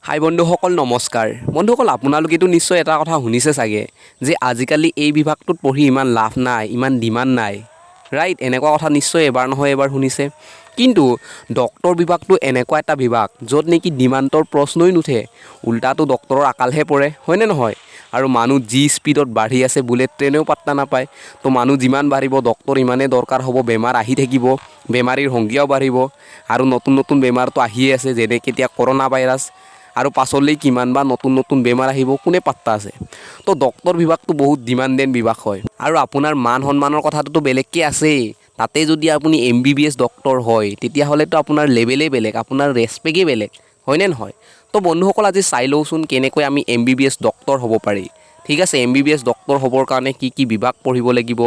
হাই বন্ধুসকল নমস্কাৰ। বন্ধুসকল আপোনালোকেতো নিশ্চয় এটা কথা শুনিছে চাগে যে আজিকালি এই বিভাগটোত পঢ়ি ইমান লাভ নাই, ইমান ডিমাণ্ড নাই, ৰাইট? এনেকুৱা কথা নিশ্চয় এবাৰ নহয় এবাৰ শুনিছে। কিন্তু ডক্টৰ বিভাগটো এনেকুৱা এটা বিভাগ য'ত নেকি ডিমাণ্ডৰ প্ৰশ্নই নুঠে, উল্টাটো ডক্টৰৰ আকালহে পৰে, হয়নে নহয়? আৰু মানুহ যি স্পীডত বাঢ়ি আছে বুলেট ট্ৰেইনেও পাত্তা নাপায়। তো মানুহ যিমান বাঢ়িব ডক্টৰ ইমানেই দৰকাৰ হ'ব, বেমাৰ আহি থাকিব, বেমাৰীৰ সংখ্যাও বাঢ়িব আৰু নতুন নতুন বেমাৰটো আহিয়ে আছে, যেনেকৈ এতিয়া কৰোণা ভাইৰাছ আৰু পাছলৈ কিমান বা নতুন নতুন বেমাৰ আহিব কোনে পাত্তা আছে। তো ডক্টৰ বিভাগটো বহুত ডিমাণ্ডেড বিভাগ হয় আৰু আপোনাৰ মান সন্মানৰ কথাটোতো বেলেগকৈ আছেই। তাতে যদি আপুনি MBBS ডক্টৰ হয় তেতিয়াহ'লেতো আপোনাৰ লেভেলেই বেলেগ, আপোনাৰ ৰেচপেক্টেই বেলেগ, হয়নে নহয়? তো বন্ধুসকল আজি চাই লওঁচোন কেনেকৈ আমি MBBS ডক্টৰ হ'ব পাৰি। ঠিক আছে, MBBS ডক্টৰ হ'বৰ কাৰণে কি কি বিভাগ পঢ়িব লাগিব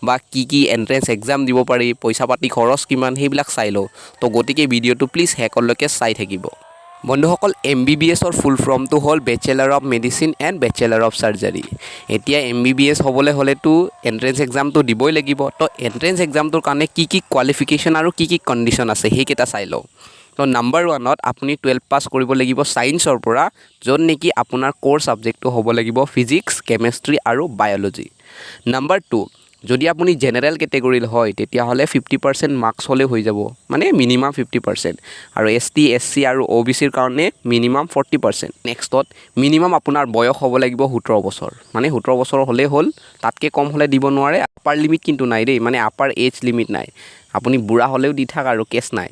বা কি এণ্ট্ৰেঞ্চ এক্সাম দিব পাৰি, পইচা পাতি খৰচ কিমান, সেইবিলাক চাই লওঁ। তো গতিকে ভিডিঅ'টো প্লিজ শেষলৈকে চাই থাকিব। বন্ধুসকল MBBSৰ ফুল ফৰ্মটো হ'ল bachelor of medicine and bachelor of surgery. এতিয়া MBBS হ'বলৈ হ'লেতো এণ্ট্ৰেঞ্চ এক্সামটো দিবই লাগিব। তো এণ্ট্ৰেঞ্চ এক্সামটোৰ কাৰণে কি কোৱালিফিকেশ্যন আৰু কি কণ্ডিশ্যন আছে সেইকেইটা চাই লওঁ। তো নাম্বাৰ 1ত আপুনি 12 পাছ কৰিব লাগিব ছায়েন্সৰ পৰা, য'ত নেকি আপোনাৰ ক'ৰ ছাবজেক্টটো হ'ব লাগিব ফিজিক্স, কেমেষ্ট্ৰি আৰু বায়'লজি। নাম্বাৰ 2, যদি আপুনি জেনেৰেল কেটেগৰীৰ হয় তেতিয়াহ'লে 50% মাৰ্কছ হ'লে হৈ যাব, মানে মিনিমাম 50%। আৰু ST, SC আৰু OBCৰ কাৰণে মিনিমাম 40%। নেক্সটত মিনিমাম আপোনাৰ বয়স হ'ব লাগিব 17 বছৰ, মানে 17 বছৰ হ'লেই হ'ল, তাতকৈ কম হ'লে দিব নোৱাৰে। আপাৰ লিমিট কিন্তু নাই দেই, মানে আপাৰ এজ লিমিট নাই, আপুনি বুঢ়া হ'লেও দি থাক আৰু কেছ নাই।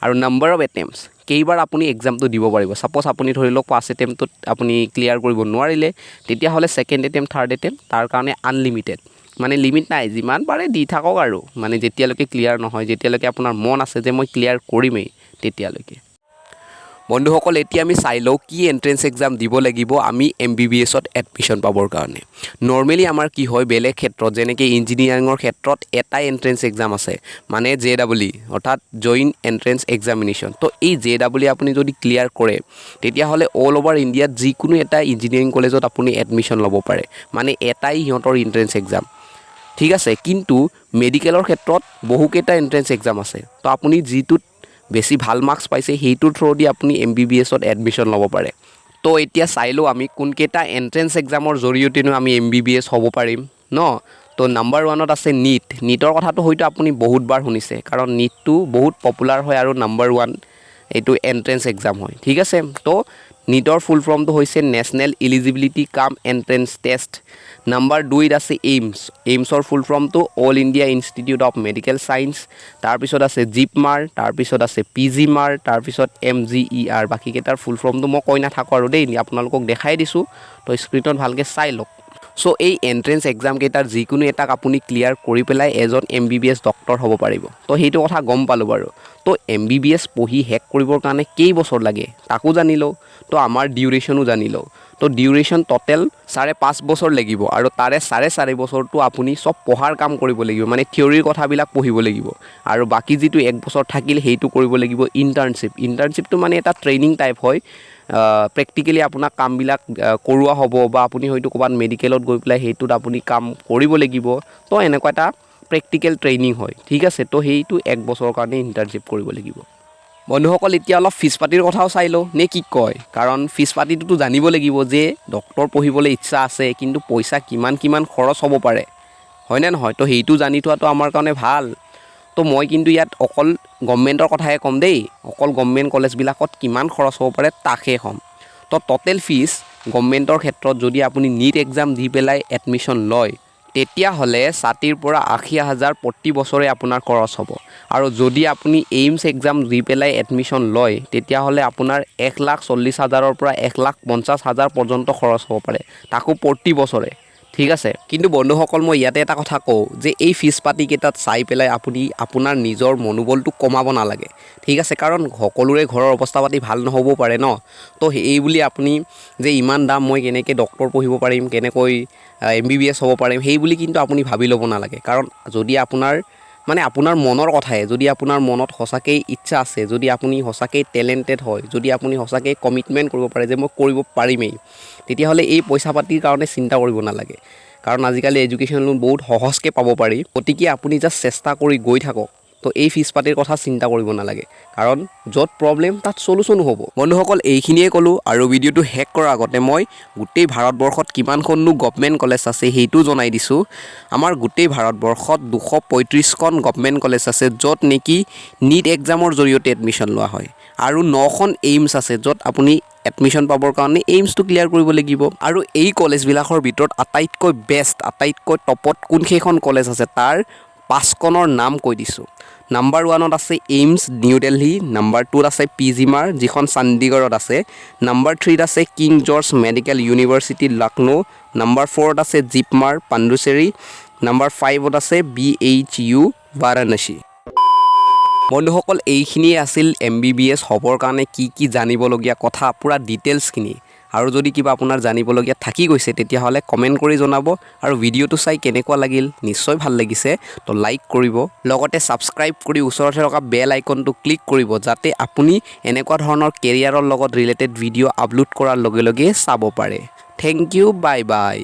আৰু নাম্বাৰ অফ এটেম্পটছ, কেইবাৰ আপুনি এক্সামটো দিব পাৰিব। ছাপ'জ আপুনি ধৰি লওক ফাৰ্ষ্ট এটেম্পটত আপুনি ক্লিয়াৰ কৰিব নোৱাৰিলে, তেতিয়াহ'লে ছেকেণ্ড এটেম্পট, থাৰ্ড এটেম্পট, তাৰ কাৰণে আনলিমিটেড, মানে লিমিট নাই, যিমান পাৰে দি থাকক আৰু, মানে যেতিয়ালৈকে ক্লিয়াৰ নহয়, যেতিয়ালৈকে আপোনাৰ মন আছে যে মই ক্লিয়াৰ কৰিমেই তেতিয়ালৈকে। বন্ধুসকল এতিয়া আমি চাই লওঁ কি এণ্ট্ৰেঞ্চ এক্সাম দিব লাগিব আমি MBBSত এডমিশ্যন পাবৰ কাৰণে। নৰ্মেলি আমাৰ কি হয়, বেলেগ ক্ষেত্ৰত যেনেকৈ ইঞ্জিনিয়াৰিঙৰ ক্ষেত্ৰত এটাই এণ্ট্ৰেঞ্চ এক্সাম আছে, মানে JEE, অৰ্থাৎ জইণ্ট এণ্ট্ৰেঞ্চ এক্সামিনেশ্যন। তো এই JEE আপুনি যদি ক্লিয়াৰ কৰে তেতিয়াহ'লে অল অভাৰ ইণ্ডিয়াত যিকোনো এটা ইঞ্জিনিয়াৰিং কলেজত আপুনি এডমিশ্যন ল'ব পাৰে, মানে এটাই সিহঁতৰ এণ্ট্ৰেঞ্চ এক্সাম। ঠিক আছে, কিন্তু মেডিকেলৰ ক্ষেত্ৰত বহুকেইটা এণ্ট্ৰেঞ্চ এক্সাম আছে। তো আপুনি যিটোত বেছি ভাল মাৰ্কছ পাইছে সেইটোৰ থ্ৰুদি আপুনি MBBSত এডমিশ্যন ল'ব পাৰে। তো এতিয়া চাই লওঁ আমি কোনকেইটা এণ্ট্ৰেঞ্চ এক্সামৰ জৰিয়তেনো আমি MBBS হ'ব পাৰিম ন। তো নাম্বাৰ 1ত আছে নীটৰ কথাটো হয়তো আপুনি বহুতবাৰ শুনিছে, কাৰণ নীটটো বহুত পপুলাৰ হয় আৰু নাম্বাৰ 1 এইটো এণ্ট্ৰেঞ্চ এক্সাম হয়। ঠিক আছে, তো নীটৰ ফুল ফৰ্মটো হৈছে national eligibility cum entrance test. Number 2ত আছে এইমছৰ ফুল ফৰ্মটো all India institute of medical science. তাৰপিছত আছে জিপমাৰ, তাৰপিছত আছে PGমাৰ, তাৰপিছত MGER। বাকীকেইটাৰ ফুল ফৰ্মটো মই কৈ নাথাকোঁ আৰু দেই, আপোনালোকক দেখাই দিছোঁ, তো স্ক্ৰীণত ভালকৈ চাই লওক। চ' এই এণ্ট্ৰেঞ্চ এক্সামকেইটাৰ যিকোনো এটাক আপুনি ক্লিয়াৰ কৰি পেলাই এজন MBBS ডক্টৰ হ'ব পাৰিব। তো সেইটো কথা গম পালোঁ বাৰু। তো MBBS পঢ়ি শেষ কৰিবৰ কাৰণে কেইবছৰ লাগে তাকো জানি লওঁ, তো আমাৰ ডিউৰেশ্যনো জানি লওঁ। তো ডিউৰেশ্যন টোটেল 5.5 বছৰ লাগিব, আৰু তাৰে 4.5 বছৰটো আপুনি চব পঢ়াৰ কাম কৰিব লাগিব, মানে থিয়ৰীৰ কথাবিলাক পঢ়িব লাগিব, আৰু বাকী যিটো 1 বছৰ থাকিল সেইটো কৰিব লাগিব ইণ্টাৰ্ণশ্বিপটো মানে এটা ট্ৰেইনিং টাইপ হয়। প্ৰেক্টিকেলি আপোনাক কামবিলাক কৰোৱা হ'ব, বা আপুনি হয়তো ক'ৰবাত মেডিকেলত গৈ পেলাই সেইটোত আপুনি কাম কৰিব লাগিব। তো এনেকুৱা এটা প্ৰেক্টিকেল ট্ৰেইনিং হয়। ঠিক আছে, তো সেইটো 1 বছৰৰ কাৰণে ইণ্টাৰ্ণশ্বিপ কৰিব লাগিব। বন্ধুসকল এতিয়া অলপ ফিজ পাতিৰ কথাও চাই লওঁ নে কি কয়, কাৰণ ফিজ পাতিটোতো জানিব লাগিব যে ডক্টৰ পঢ়িবলৈ ইচ্ছা আছে, কিন্তু পইচা কিমান খৰচ হ'ব পাৰে, হয়নে নহয়? তো সেইটো জানি থোৱাটো আমাৰ কাৰণে ভাল। তো মই কিন্তু ইয়াত অকল গভৰ্ণমেণ্টৰ কথাহে ক'ম দেই, অকল গভৰ্ণমেণ্ট কলেজবিলাকত কিমান খৰচ হ'ব পাৰে তাকহে ক'ম। তো টোটেল ফিজ গভৰ্ণমেণ্টৰ ক্ষেত্ৰত যদি আপুনি নীট এক্সাম দি পেলাই এডমিশ্যন লয় তেতিয়াহ'লে 60,000 পৰা 80,000 প্ৰতি বছৰে আপোনাৰ খৰচ হ'ব। আৰু যদি আপুনি এইমছ এক্সাম দি পেলাই এডমিশ্যন লয় তেতিয়াহ'লে আপোনাৰ 1,40,000 পৰা 1,50,000 পৰ্যন্ত খৰচ হ'ব পাৰে, তাকো প্ৰতি বছৰে। ঠিক আছে, কিন্তু বন্ধুসকল মই ইয়াতে এটা কথা কওঁ যে এই ফিজ পাতিকেইটাত চাই পেলাই আপুনি আপোনাৰ নিজৰ মনোবলটো কমাব নালাগে। ঠিক আছে, কাৰণ সকলোৰে ঘৰৰ অৱস্থা পাতি ভাল নহ'বও পাৰে ন। তো এই বুলি আপুনি যে ইমান দাম, মই কেনেকৈ ডক্টৰ পঢ়িব পাৰিম, কেনেকৈ MBBS হ'ব পাৰিম, সেই বুলি কিন্তু আপুনি ভাবি ল'ব নালাগে। কাৰণ যদি আপোনাৰ মনৰ কথাই, যদি আপোনাৰ মনত সঁচাকৈ ইচ্ছা আছে, যদি আপুনি সঁচাকৈ টেলেণ্টেড হয়, যদি আপুনি সঁচাকৈ কমিটমেণ্ট কৰিব পাৰে যে মই কৰিব পাৰিমেই, তেতিয়াহ'লে এই পইচা পাতিৰ কাৰণে চিন্তা কৰিব নালাগে। কাৰণ আজিকালি এডুকেশ্যন লোন বহুত সহজকৈ পাব পাৰি। গতিকে আপুনি জাষ্ট চেষ্টা কৰি গৈ থাকক। তো এই ফিজ পাতিৰ কথা চিন্তা কৰিব নালাগে কাৰণ য'ত প্ৰব্লেম তাত সলিউশন হ'ব বন্ধুসকল এইখিনিয়ে ক'লো আৰু ভিডিঅ'টো হেক কৰাৰ আগতে মই গোটেই ভাৰতবৰ্ষত কিমানখননো গভৰ্ণমেণ্ট কলেজ আছে সেইটো জনাই দিছোঁ আমাৰ গোটেই ভাৰতবৰ্ষত 235খন গভৰ্ণমেণ্ট কলেজ আছে য'ত নেকি নীট এক্সামৰ জৰিয়তে এডমিশ্যন লোৱা হয় আৰু 9খন এইমছ আছে য'ত আপুনি এডমিশ্যন পাবৰ কাৰণে এইমছটো ক্লিয়াৰ কৰিব লাগিব আৰু এই কলেজবিলাকৰ ভিতৰত আটাইতকৈ বেষ্ট আটাইতকৈ টপত কোনকেইখন কলেজ আছে তাৰ 5খনৰ নাম কৈ দিছোঁ নাম্বাৰ 1ত আছে এইমছ নিউ দিল্লী নাম্বাৰ 2ত আছে পিজিমাৰ যিখন চণ্ডীগড়ত আছে নাম্বাৰ 3ত আছে king George medical university Lucknow number 4ত আছে জিপমাৰ পণ্ডিচেৰী নাম্বাৰ 5ত আছে BHU বাৰাণসী বন্ধুসকল এইখিনিয়ে আছিল MBBS হ'বৰ কাৰণে কি জানিবলগীয়া কথা পুৰা ডিটেইলছখিনি আৰু যদি কিবা আপোনাৰ জানিবলগীয়া থাকি গৈছে তেতিয়াহ'লে কমেণ্ট কৰি জনাব আৰু ভিডিঅ'টো চাই কেনেকুৱা লাগিল নিশ্চয় ভাল লাগিছে তো লাইক কৰিব লগতে ছাবস্ক্ৰাইব কৰি ওচৰতে থকা বেল আইকনটো ক্লিক কৰিব যাতে আপুনি এনেকুৱা ধৰণৰ কেৰিয়াৰৰ লগত ৰিলেটেড ভিডিঅ' আপলোড কৰাৰ লগে লগে চাব পাৰে থেংক ইউ বাই বাই